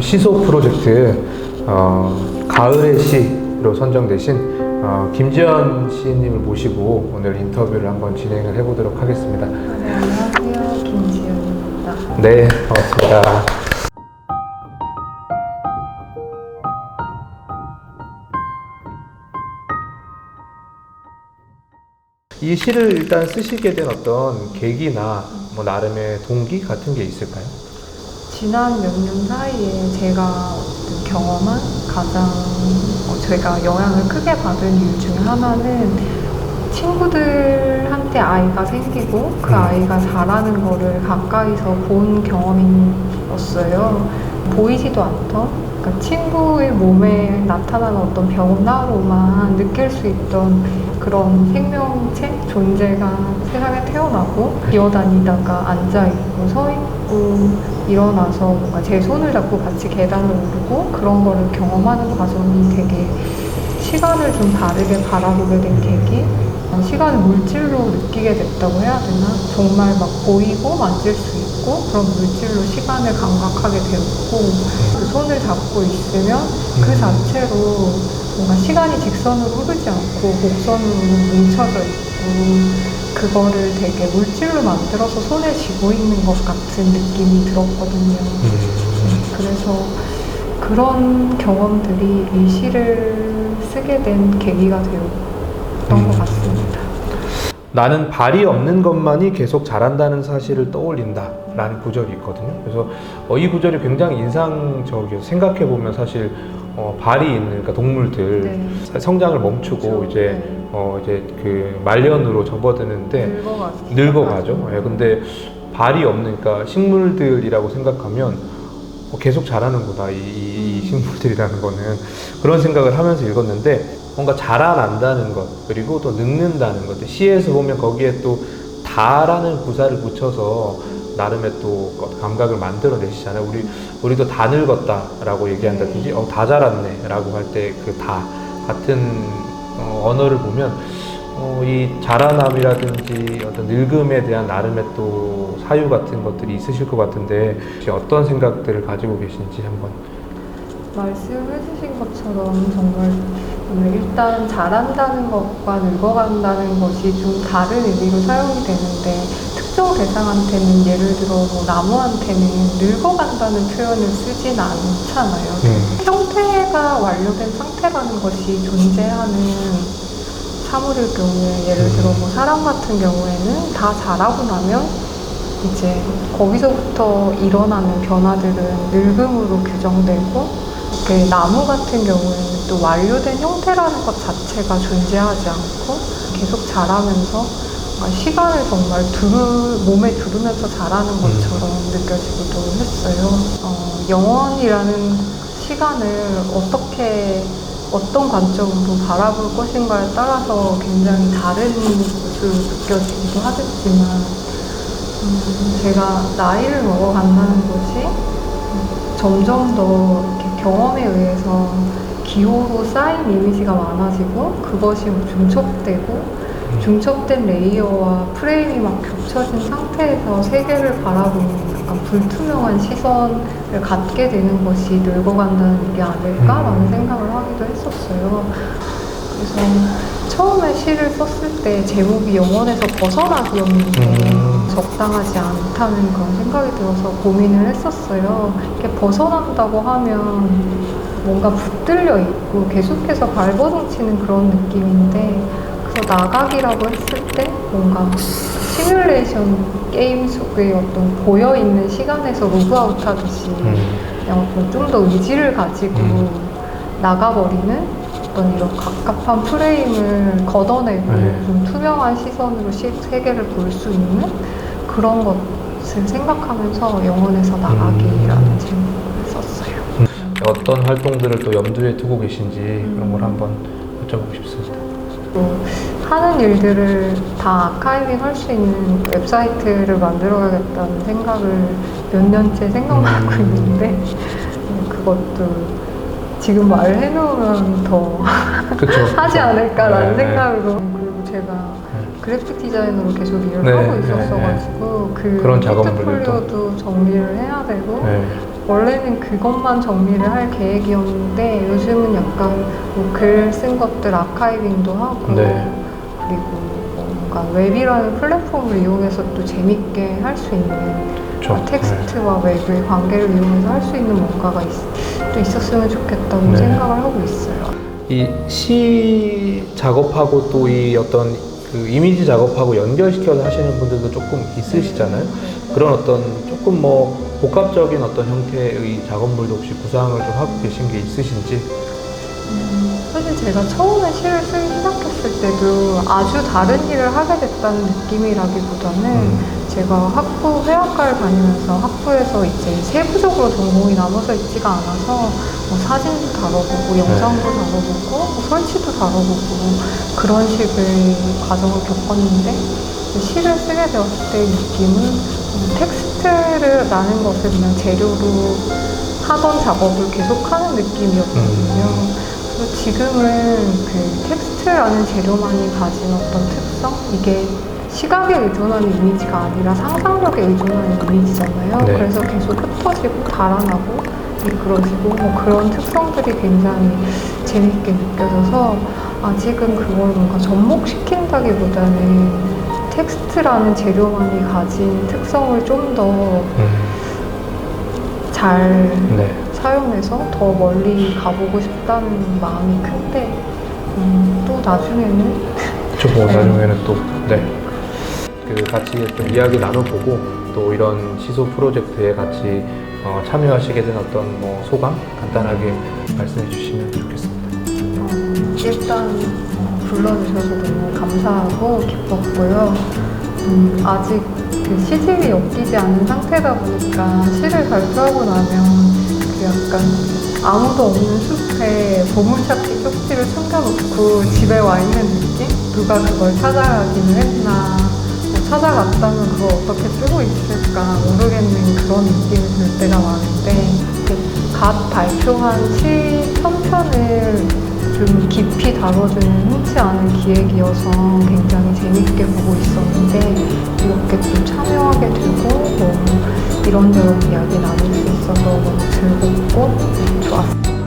시소 프로젝트 가을의 시로 선정되신 김지연 시인님을 모시고 오늘 인터뷰를 한번 진행을 해보도록 하겠습니다. 네, 안녕하세요. 김지연입니다. 네, 반갑습니다. 이 시를 일단 쓰시게 된 어떤 계기나 뭐 나름의 동기 같은 게 있을까요? 지난 몇 년 사이에 제가 경험한 가장 제가 영향을 크게 받은 이유 중에 하나는 친구들한테 아이가 생기고 그 아이가 자라는 거를 가까이서 본 경험이었어요. 보이지도 않던 그러니까 친구의 몸에 나타나는 어떤 변화로만 느낄 수 있던 그런 생명체 존재가 세상에 태어나고 기어다니다가 앉아있고 서있고 일어나서 뭔가 제 손을 잡고 같이 계단을 오르고 그런 거를 경험하는 과정이 되게 시간을 좀 다르게 바라보게 된 계기, 시간을 물질로 느끼게 됐다고 해야 되나? 정말 막 보이고 만질 수 있고 그런 물질로 시간을 감각하게 되었고 그 손을 잡고 있으면 그 자체로 뭔가 시간이 직선으로 흐르지 않고 곡선으로 뭉쳐져 있고 그거를 되게 물질로 만들어서 손에 쥐고 있는 것 같은 느낌이 들었거든요. 그래서 그런 경험들이 이 시를 쓰게 된 계기가 되었던 것 같습니다. 나는 발이 없는 것만이 계속 자란다는 사실을 떠올린다 라는 구절이 있거든요. 그래서 이 구절이 굉장히 인상적이어서 생각해보면 사실 발이 있는 그러니까 동물들 네. 성장을 멈추고 그렇죠. 이제 그 말년으로 접어드는데 늙어가죠. 예, 근데 발이 없는 그러니까 식물들이라고 생각하면 계속 자라는구나 이 식물들이라는 거는 그런 생각을 하면서 읽었는데 뭔가 자라난다는 것 그리고 또 늙는다는 것 시에서 보면 거기에 또 다라는 구사를 붙여서 나름의 또 감각을 만들어내시잖아요. 우리도 다 늙었다라고 얘기한다든지 다 자랐네라고 할 때 그 다 같은 언어를 보면 이 자라남이라든지 어떤 늙음에 대한 나름의 또 사유 같은 것들이 있으실 것 같은데 혹시 어떤 생각들을 가지고 계신지 한번 말씀해주신 것처럼 정말 일단 자란다는 것과 늙어간다는 것이 좀 다른 의미로 사용이 되는데 특정 대상한테는 예를 들어 뭐 나무한테는 늙어간다는 표현을 쓰진 않잖아요. 형태가 완료된 상태라는 것이 존재하는 사물일 경우에 예를 들어 뭐 사람 같은 경우에는 다 자라고 나면 이제 거기서부터 일어나는 변화들은 늙음으로 규정되고 나무 같은 경우에는 또 완료된 형태라는 것 자체가 존재하지 않고 계속 자라면서 시간을 정말 몸에 두르면서 자라는 것처럼 느껴지기도 했어요. 영원이라는 시간을 어떤 관점으로 바라볼 것인가에 따라서 굉장히 다른 것으로 느껴지기도 하겠지만 제가 나이를 먹어간다는 것이 점점 더 이렇게 경험에 의해서 기호로 쌓인 이미지가 많아지고 그것이 중첩된 레이어와 프레임이 막 겹쳐진 상태에서 세계를 바라보는 약간 불투명한 시선을 갖게 되는 것이 늙어간다는 일이 아닐까라는 생각을 하기도 했었어요. 그래서 처음에 시를 썼을 때 제목이 영원에서 벗어나기였는데 적당하지 않다는 그런 생각이 들어서 고민을 했었어요. 이렇게 벗어난다고 하면 뭔가 붙들려 있고 계속해서 발버둥치는 그런 느낌인데 그래서 나가기라고 했을 때 뭔가 시뮬레이션 게임 속의 어떤 고여있는 시간에서 로그아웃 하듯이 좀 더 의지를 가지고 나가버리는 어떤 이런 갑갑한 프레임을 걷어내고 좀 투명한 시선으로 세계를 볼 수 있는 그런 것을 생각하면서 영원에서 나가기라는 제목을 썼어요. 어떤 활동들을 또 염두에 두고 계신지 그런 걸 한번 여쭤보고 싶습니다. 하는 일들을 다 아카이빙 할 수 있는 웹사이트를 만들어야겠다는 생각을 몇 년째 생각하고 있는데 그것도 지금 말을 해놓으면 더 하지 않을까라는 생각으로 그리고 제가 그래픽 디자이너로 계속 일을 하고 있었어가지고 그 그런 작업들도 포트폴리오도 정리를 해야 되고 원래는 그것만 정리를 할 계획이었는데 요즘은 약간 뭐 글 쓴 것들 아카이빙도 하고 네. 그리고 뭔가 웹이라는 플랫폼을 이용해서 또 재밌게 할 수 있는 그렇죠. 텍스트와 웹의 관계를 이용해서 할 수 있는 뭔가가 또 있었으면 좋겠다고 네. 생각을 하고 있어요. 이 시 작업하고 또 이 어떤 그 이미지 작업하고 연결시켜서 하시는 분들도 조금 있으시잖아요. 그런 어떤 조금 뭐 복합적인 어떤 형태의 작업물도 혹시 구상을 좀 하고 계신 게 있으신지? 사실 제가 처음에 시를 쓰기 시작했을 때도 아주 다른 일을 하게 됐다는 느낌이라기보다는 제가 학부 회화과를 다니면서 학부에서 이제 세부적으로 전공이 나눠져 있지가 않아서 뭐 사진도 다뤄보고 영상도 다뤄보고 뭐 설치도 다뤄보고 그런 식의 과정을 겪었는데 시를 쓰게 되었을 때의 느낌은 텍스트라는 것을 그냥 재료로 하던 작업을 계속하는 느낌이었거든요. 그래서 지금은 그 텍스트라는 재료만이 가진 어떤 특성? 이게 시각에 의존하는 이미지가 아니라 상상력에 의존하는 이미지잖아요. 네. 그래서 계속 흩어지고 달아나고 미끄러지고 뭐 그런 특성들이 굉장히 재밌게 느껴져서 아직은 그걸 뭔가 접목시킨다기보다는 텍스트라는 재료만이 가진 특성을 좀 더 잘 네. 사용해서 더 멀리 가보고 싶다는 마음이 큰데 또 나중에는 뭐 나중에는 또, 네. 그 같이 좀 이야기 나눠보고 또 이런 시소 프로젝트에 같이 참여하시게 된 어떤 뭐 소감 간단하게 말씀해 주시면 좋겠습니다. 일단 불러주셔서 너무 감사하고 기뻤고요. 아직 그 시집이 엮이지 않은 상태다 보니까 시를 발표하고 나면 그 약간 아무도 없는 숲에 보물찾기 쪽지를 숨겨놓고 집에 와 있는 느낌? 누가 그걸 찾아가기는 했나 뭐 찾아갔다면 그걸 어떻게 쓰고 있을까 모르겠는 그런 느낌이 들 때가 많은데 갓 발표한 시 편편을 좀 깊이 다뤄주는 흔치 않은 기획이어서 굉장히 재밌게 보고 있었는데 이렇게 또 참여하게 되고 뭐 이런저런 이야기 나눌 수 있어서 너무 즐겁고 좋았어요.